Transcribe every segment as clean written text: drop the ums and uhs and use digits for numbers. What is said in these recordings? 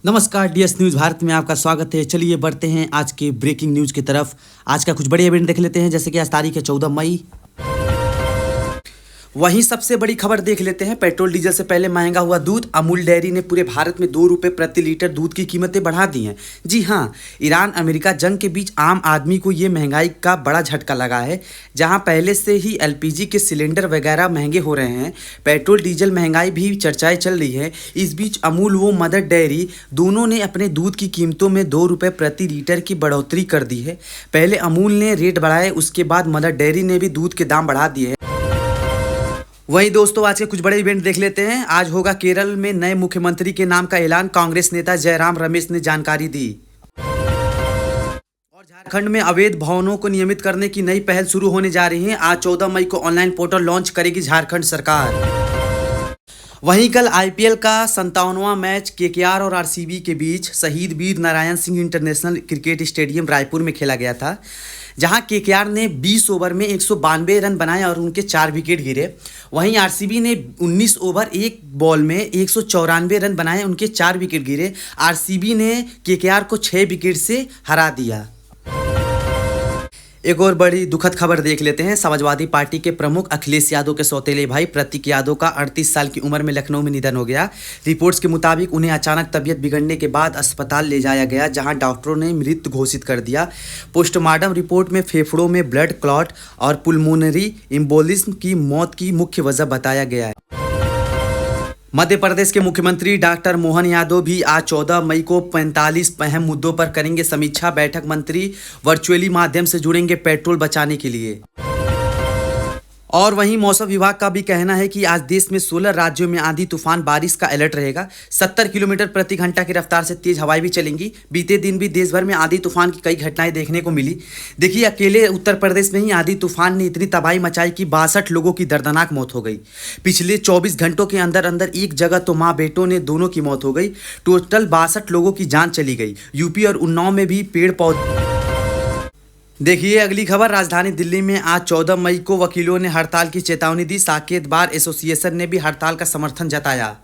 नमस्कार DS news Bharat में आपका स्वागत है। चलिए बढ़ते हैं आज के ब्रेकिंग न्यूज़ की तरफ। आज का कुछ बड़े इवेंट देख लेते हैं। जैसे कि आज तारीख है 14 मई। वहीं सबसे बड़ी खबर देख लेते हैं। पेट्रोल डीजल से पहले महंगा हुआ दूध। अमूल डेयरी ने पूरे भारत में 2 रुपये प्रति लीटर दूध की कीमतें बढ़ा दी हैं। जी हाँ, ईरान अमेरिका जंग के बीच आम आदमी को ये महंगाई का बड़ा झटका लगा है। जहां पहले से ही एलपीजी के सिलेंडर वगैरह महंगे हो रहे हैं, पेट्रोल डीजल महंगाई भी चर्चाएं चल रही है। इस बीच अमूल व मदर डेयरी दोनों ने अपने दूध की कीमतों में 2 रुपये प्रति लीटर की बढ़ोतरी कर दी है। पहले अमूल ने रेट बढ़ाए, उसके बाद मदर डेयरी ने भी दूध के दाम बढ़ा दिए हैं। वहीं दोस्तों आज के कुछ बड़े इवेंट देख लेते हैं। आज होगा केरल में नए मुख्यमंत्री के नाम का ऐलान। कांग्रेस नेता जयराम रमेश ने जानकारी दी। और झारखंड में अवैध भवनों को नियमित करने की नई पहल शुरू होने जा रही है। आज 14 मई को ऑनलाइन पोर्टल लॉन्च करेगी झारखंड सरकार। वहीं कल आईपीएल का 57वां मैच केकेआर और आरसीबी के बीच Shaheed Veer Narayan Singh international cricket stadium Raipur में खेला गया था, जहां केकेआर ने 20 ओवर में 192 रन बनाए और उनके 4 विकेट गिरे। वहीं आरसीबी ने 19 ओवर 1 बॉल में 194 रन बनाए, उनके 4 विकेट गिरे। आरसीबी ने केकेआर को 6 विकेट से हरा दिया। एक और बड़ी दुखद खबर देख लेते हैं। समाजवादी पार्टी के प्रमुख अखिलेश यादव के सौतेले भाई प्रतीक यादव का 38 साल की उम्र में लखनऊ में निधन हो गया। रिपोर्ट्स के मुताबिक उन्हें अचानक तबीयत बिगड़ने के बाद अस्पताल ले जाया गया, जहां डॉक्टरों ने मृत घोषित कर दिया। पोस्टमार्टम रिपोर्ट में फेफड़ों में ब्लड क्लॉट और पुल्मोनरी एम्बोलिज्म की मौत की मुख्य वजह बताया गया है। मध्य प्रदेश के मुख्यमंत्री डॉक्टर मोहन यादव भी आज 14 मई को 45 अहम मुद्दों पर करेंगे समीक्षा बैठक। मंत्री वर्चुअली माध्यम से जुड़ेंगे पेट्रोल बचाने के लिए। और वहीं मौसम विभाग का भी कहना है कि आज देश में 16 राज्यों में आंधी तूफान बारिश का अलर्ट रहेगा। 70 किलोमीटर प्रति घंटा की रफ्तार से तेज हवाएं भी चलेंगी। बीते दिन भी देश भर में आंधी तूफान की कई घटनाएं देखने को मिली। देखिए, अकेले उत्तर प्रदेश में ही आंधी तूफान ने इतनी तबाही मचाई कि 62 लोगों की दर्दनाक मौत हो गई। पिछले 24 घंटों के अंदर अंदर एक जगह तो माँ बेटों ने दोनों की मौत हो गई। टोटल 62 लोगों की जान चली गई। यूपी और उन्नाव में भी पेड़ पौधे। देखिए अगली खबर। राजधानी दिल्ली में आज 14 मई को वकीलों ने हड़ताल की चेतावनी दी। साकेत बार एसोसिएशन ने भी हड़ताल का समर्थन जताया।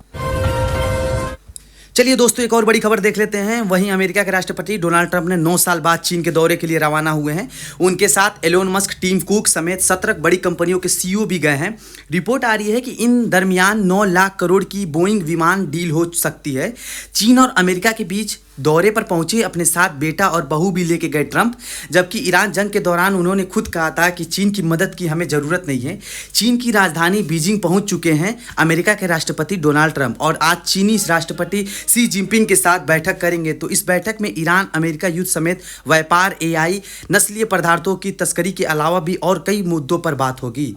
चलिए दोस्तों एक और बड़ी खबर देख लेते हैं। वहीं अमेरिका के राष्ट्रपति डोनाल्ड ट्रंप ने 9 साल बाद चीन के दौरे के लिए रवाना हुए हैं। उनके साथ एलोन मस्क, टीम कुक समेत 17 बड़ी कंपनियों के सीईओ भी गए हैं। रिपोर्ट आ रही है कि इन दरमियान 9 लाख करोड़ की बोइंग विमान डील हो सकती है। चीन और अमेरिका के बीच दौरे पर पहुंचे अपने साथ बेटा और बहू भी लेके गए ट्रंप, जबकि ईरान जंग के दौरान उन्होंने खुद कहा था कि चीन की मदद की हमें ज़रूरत नहीं है। चीन की राजधानी बीजिंग पहुंच चुके हैं अमेरिका के राष्ट्रपति डोनाल्ड ट्रंप और आज चीनी राष्ट्रपति शी जिनपिंग के साथ बैठक करेंगे। तो इस बैठक में ईरान अमेरिका युद्ध समेत व्यापार, एआई, नस्लीय पदार्थों की तस्करी के अलावा भी और कई मुद्दों पर बात होगी।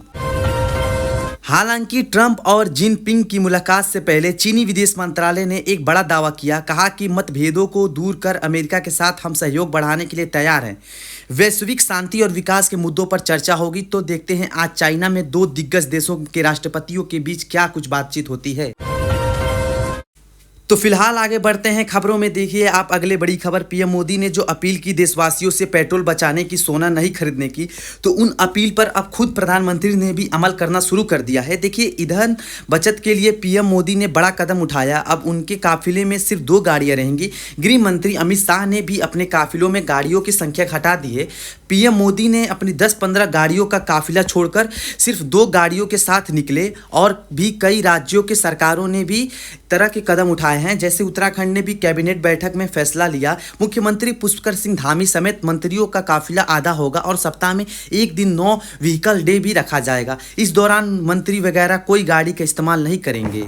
हालांकि ट्रंप और जिनपिंग की मुलाकात से पहले चीनी विदेश मंत्रालय ने एक बड़ा दावा किया। कहा कि मतभेदों को दूर कर अमेरिका के साथ हम सहयोग बढ़ाने के लिए तैयार हैं। वैश्विक शांति और विकास के मुद्दों पर चर्चा होगी। तो देखते हैं आज चाइना में 2 दिग्गज देशों के राष्ट्रपतियों के बीच क्या कुछ बातचीत होती है। तो फिलहाल आगे बढ़ते हैं खबरों में। देखिए आप अगले बड़ी खबर। पीएम मोदी ने जो अपील की देशवासियों से पेट्रोल बचाने की, सोना नहीं खरीदने की, तो उन अपील पर अब खुद प्रधानमंत्री ने भी अमल करना शुरू कर दिया है। देखिए ईंधन बचत के लिए पीएम मोदी ने बड़ा कदम उठाया। अब उनके काफिले में सिर्फ 2 गाड़ियां रहेंगी। गृह मंत्री अमित शाह ने भी अपने काफिलों में गाड़ियों की संख्या घटा दी है। पीएम मोदी ने अपनी 10-15 गाड़ियों का काफिला छोड़कर सिर्फ 2 गाड़ियों के साथ निकले। और भी कई राज्यों के सरकारों ने भी तरह के कदम उठाए हैं। जैसे उत्तराखंड ने भी कैबिनेट बैठक में फैसला लिया। मुख्यमंत्री पुष्कर सिंह धामी समेत मंत्रियों का काफिला आधा होगा और सप्ताह में एक दिन 9 व्हीकल डे भी रखा जाएगा। इस दौरान मंत्री वगैरह कोई गाड़ी का इस्तेमाल नहीं करेंगे।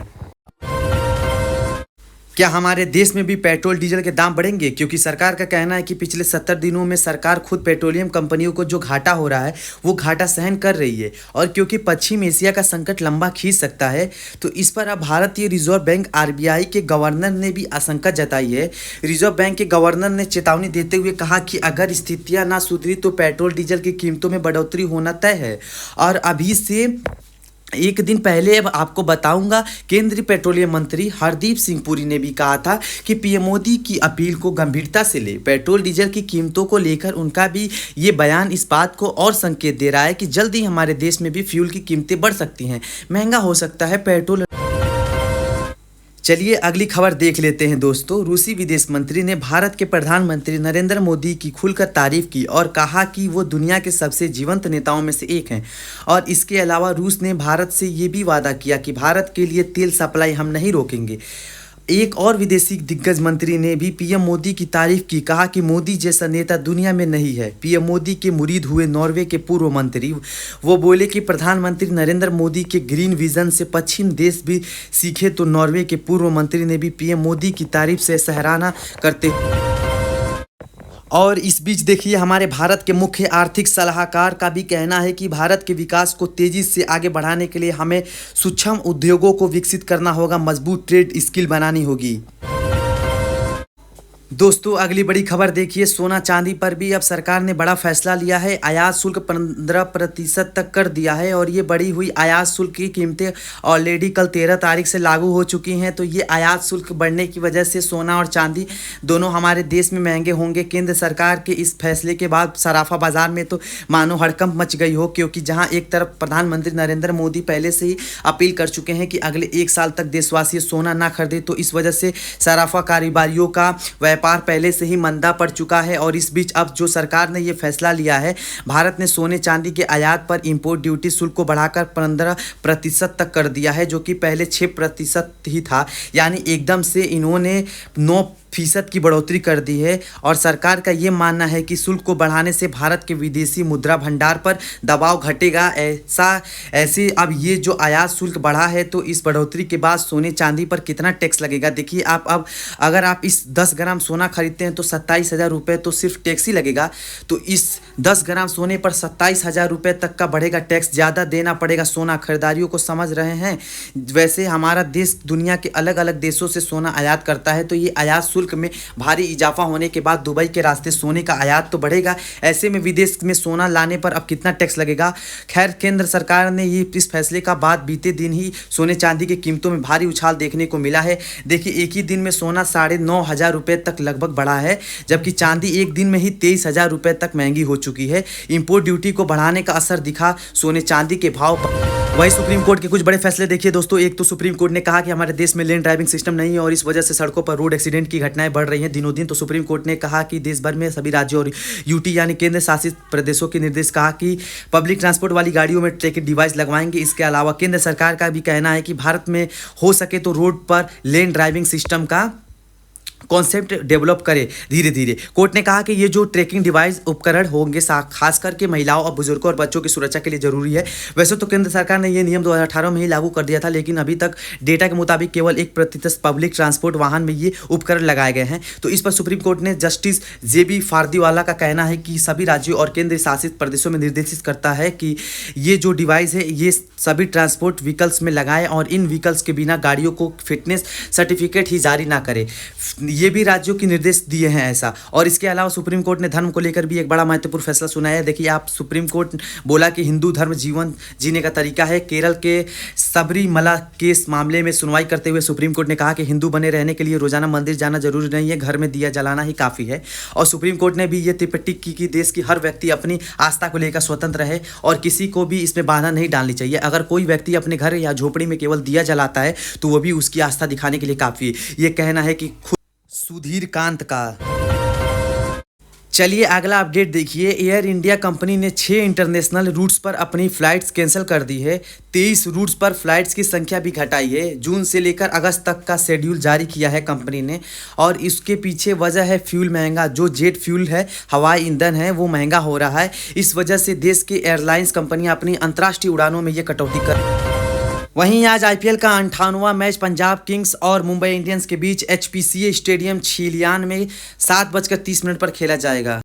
क्या हमारे देश में भी पेट्रोल डीजल के दाम बढ़ेंगे? क्योंकि सरकार का कहना है कि पिछले 70 दिनों में सरकार खुद पेट्रोलियम कंपनियों को जो घाटा हो रहा है वो घाटा सहन कर रही है। और क्योंकि पश्चिम एशिया का संकट लंबा खींच सकता है, तो इस पर अब भारतीय रिजर्व बैंक आरबीआई के गवर्नर ने भी आशंका जताई है। रिजर्व बैंक के गवर्नर ने चेतावनी देते हुए कहा कि अगर स्थितियाँ ना सुधरी तो पेट्रोल डीजल की कीमतों में बढ़ोतरी होना तय है। और अभी से एक दिन पहले अब आपको बताऊंगा, केंद्रीय पेट्रोलियम मंत्री हरदीप सिंह पुरी ने भी कहा था कि पीएम मोदी की अपील को गंभीरता से ले। पेट्रोल डीजल की कीमतों को लेकर उनका भी ये बयान इस बात को और संकेत दे रहा है कि जल्द ही हमारे देश में भी फ्यूल की कीमतें बढ़ सकती हैं, महंगा हो सकता है पेट्रोल। चलिए अगली खबर देख लेते हैं दोस्तों। रूसी विदेश मंत्री ने भारत के प्रधानमंत्री नरेंद्र मोदी की खुलकर तारीफ की और कहा कि वो दुनिया के सबसे जीवंत नेताओं में से एक हैं। और इसके अलावा रूस ने भारत से ये भी वादा किया कि भारत के लिए तेल सप्लाई हम नहीं रोकेंगे। एक और विदेशी दिग्गज मंत्री ने भी पीएम मोदी की तारीफ की, कहा कि मोदी जैसा नेता दुनिया में नहीं है। पीएम मोदी के मुरीद हुए नॉर्वे के पूर्व मंत्री वो बोले कि प्रधानमंत्री नरेंद्र मोदी के ग्रीन विजन से पश्चिम देश भी सीखे। तो नॉर्वे के पूर्व मंत्री ने भी पीएम मोदी की तारीफ से सराहना करते। और इस बीच देखिए हमारे भारत के मुख्य आर्थिक सलाहकार का भी कहना है कि भारत के विकास को तेजी से आगे बढ़ाने के लिए हमें सूक्ष्म उद्योगों को विकसित करना होगा, मजबूत ट्रेड स्किल बनानी होगी। दोस्तों अगली बड़ी खबर देखिए, सोना चांदी पर भी अब सरकार ने बड़ा फैसला लिया है। आयात शुल्क 15% तक कर दिया है और ये बढ़ी हुई आयात शुल्क की कीमतें ऑलरेडी कल 13 तारीख से लागू हो चुकी हैं। तो ये आयात शुल्क बढ़ने की वजह से सोना और चांदी दोनों हमारे देश में महंगे होंगे। केंद्र सरकार के इस फैसले के बाद सराफा बाजार में तो मानो हड़कंप मच गई हो, क्योंकि जहाँ एक तरफ प्रधानमंत्री नरेंद्र मोदी पहले से ही अपील कर चुके हैं कि अगले 1 साल तक देशवासी सोना ना खरीदे, तो इस वजह से सराफा कारोबारियों का व्यापार पहले से ही मंदा पड़ चुका है। और इस बीच अब जो सरकार ने ये फैसला लिया है, भारत ने सोने चांदी के आयात पर इंपोर्ट ड्यूटी शुल्क को बढ़ाकर 15% तक कर दिया है, जो कि पहले 6% ही था। यानी एकदम से इन्होंने 9% की बढ़ोतरी कर दी है। और सरकार का ये मानना है कि शुल्क को बढ़ाने से भारत के विदेशी मुद्रा भंडार पर दबाव घटेगा। ऐसे अब ये जो आयात शुल्क बढ़ा है, तो इस बढ़ोतरी के बाद सोने चांदी पर कितना टैक्स लगेगा देखिए आप। अब अगर आप इस 10 ग्राम सोना खरीदते हैं तो 27,000 रुपये तो सिर्फ टैक्स ही लगेगा। तो इस 10 ग्राम सोने पर 27,000 रुपये तक का बढ़ेगा टैक्स, ज़्यादा देना पड़ेगा सोना खरीदारियों को, समझ रहे हैं। वैसे हमारा देश दुनिया के अलग अलग देशों से सोना आयात करता है, तो ये आयात शुल्क में भारी इजाफा होने के बाद दुबई के रास्ते सोने का आयात तो बढ़ेगा। ऐसे में विदेश में सोना लाने पर अब कितना टैक्स लगेगा। खैर केंद्र सरकार ने ये इस फैसले का बाद बीते दिन ही सोने चांदी की कीमतों में भारी उछाल देखने को मिला है। देखिए एक ही दिन में सोना 9,500 रुपये तक लगभग बढ़ा है, जबकि चांदी एक दिन में ही 23,000 रुपये तक महंगी हो चुकी है। इंपोर्ट ड्यूटी को बढ़ाने का असर दिखा सोने चांदी के भाव पर। वही सुप्रीम कोर्ट के कुछ बड़े फैसले देखिए दोस्तों। एक तो सुप्रीम कोर्ट ने कहा कि हमारे देश में लेन ड्राइविंग सिस्टम नहीं है और इस वजह से सड़कों पर रोड एक्सीडेंट की घटनाएं बढ़ रही हैं दिनों दिन। तो सुप्रीम कोर्ट ने कहा कि देश भर में सभी राज्यों और यूटी यानी केंद्र शासित प्रदेशों के निर्देश कहा कि पब्लिक ट्रांसपोर्ट वाली गाड़ियों में ट्रैकिंग डिवाइस लगवाएंगे। इसके अलावा केंद्र सरकार का भी कहना है कि भारत में हो सके तो रोड पर लेन ड्राइविंग सिस्टम का कॉन्सेप्ट डेवलप करे धीरे धीरे। कोर्ट ने कहा कि ये जो ट्रैकिंग डिवाइस उपकरण होंगे खास करके महिलाओं और बुजुर्गों और बच्चों की सुरक्षा के लिए जरूरी है। वैसे तो केंद्र सरकार ने ये नियम 2018 में ही लागू कर दिया था, लेकिन अभी तक डेटा के मुताबिक केवल 1% पब्लिक ट्रांसपोर्ट वाहन में ये उपकरण लगाए गए हैं। तो इस पर सुप्रीम कोर्ट ने जस्टिस JB फारदीवाला का कहना है कि सभी राज्यों और केंद्र शासित प्रदेशों में निर्देशित करता है कि ये जो डिवाइस है ये सभी ट्रांसपोर्ट व्हीकल्स में लगाएं और इन व्हीकल्स के बिना गाड़ियों को फिटनेस सर्टिफिकेट ही जारी ना करे। ये भी राज्यों की निर्देश दिए हैं ऐसा। और इसके अलावा सुप्रीम कोर्ट ने धर्म को लेकर भी एक बड़ा महत्वपूर्ण फैसला सुनाया है। देखिए आप, सुप्रीम कोर्ट बोला कि हिंदू धर्म जीवन जीने का तरीका है। केरल के सबरीमला केस मामले में सुनवाई करते हुए सुप्रीम कोर्ट ने कहा कि हिंदू बने रहने के लिए रोजाना मंदिर जाना जरूरी नहीं है, घर में दिया जलाना ही काफ़ी है। और सुप्रीम कोर्ट ने भी ये टिप्पणी की कि देश की हर व्यक्ति अपनी आस्था को लेकर स्वतंत्र है और किसी को भी इसमें बाधा नहीं डालनी चाहिए। अगर कोई व्यक्ति अपने घर या झोपड़ी में केवल दिया जलाता है तो वो भी उसकी आस्था दिखाने के लिए काफ़ी है। ये कहना है कि सुधीर कांत का। चलिए अगला अपडेट देखिए। एयर इंडिया कंपनी ने 6 इंटरनेशनल रूट्स पर अपनी फ़्लाइट्स कैंसिल कर दी है। 23 रूट्स पर फ्लाइट्स की संख्या भी घटाई है। जून से लेकर अगस्त तक का शेड्यूल जारी किया है कंपनी ने। और इसके पीछे वजह है फ्यूल महंगा। जो जेट फ्यूल है, हवाई ईंधन है, वो महंगा हो रहा है। इस वजह से देश के एयरलाइंस कंपनियां अपनी अंतर्राष्ट्रीय उड़ानों में ये कटौती कर। वहीं आज IPL का 58वां मैच पंजाब किंग्स और मुंबई इंडियंस के बीच HPCA स्टेडियम छिलियान में 7:30 पर खेला जाएगा।